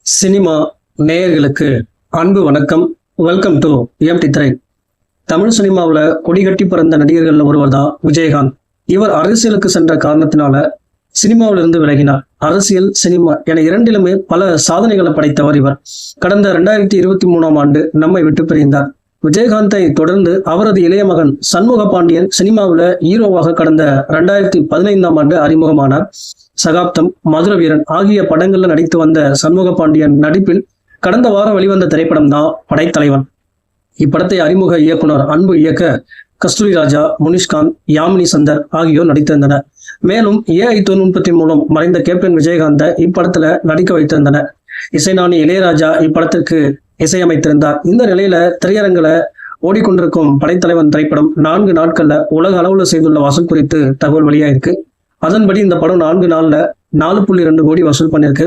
Cinema நேயர்களுக்கு அன்பு வணக்கம். வெல்கம் டு எம்டி திரை. தமிழ் சினிமாவில் கொடிகட்டி பிறந்த நடிகர்கள் ஒருவர் தான் விஜயகாந்த். இவர் அரசியலுக்கு சென்ற காரணத்தினால சினிமாவிலிருந்து விலகினார். அரசியல், சினிமா என இரண்டிலுமே பல சாதனைகளை படைத்தவர் இவர். கடந்த 2023ஆம் ஆண்டு நம்மை விட்டு பிரிந்தார். விஜயகாந்தை தொடர்ந்து அவரது இளைய மகன் சண்முக பாண்டியன் சினிமாவில் ஹீரோவாக கடந்த 2015ஆம் ஆண்டு அறிமுகமானார். சகாப்தம், மதுர வீரன் ஆகிய படங்கள்ல நடித்து வந்த சண்முக பாண்டியன் நடிப்பில் கடந்த வாரம் வெளிவந்த திரைப்படம் தான் படைத்தலைவன். இப்படத்தை அறிமுக இயக்குனர் அன்பு இயக்க கஸ்தூரி ராஜா, முனிஷ்காந்த், யாமினி சந்தர் ஆகியோர் நடித்திருந்தனர். மேலும் AI தொழில்நுட்பத்தின் மூலம் மறைந்த கேப்டன் விஜயகாந்தை இப்படத்துல நடிக்க வைத்திருந்தனர். இசைஞானி இளையராஜா இப்படத்திற்கு இசையமைத்திருந்தார். இந்த நிலையில திரையரங்குல ஓடிக்கொண்டிருக்கும் படைத்தலைவன் திரைப்படம் 4 நாட்கள்ல உலக அளவுல செய்துள்ள வசூல் குறித்து தகவல் வெளியாயிருக்கு. அதன்படி இந்த படம் 4 நாள்ல 4.2 கோடி வசூல் பண்ணிருக்கு.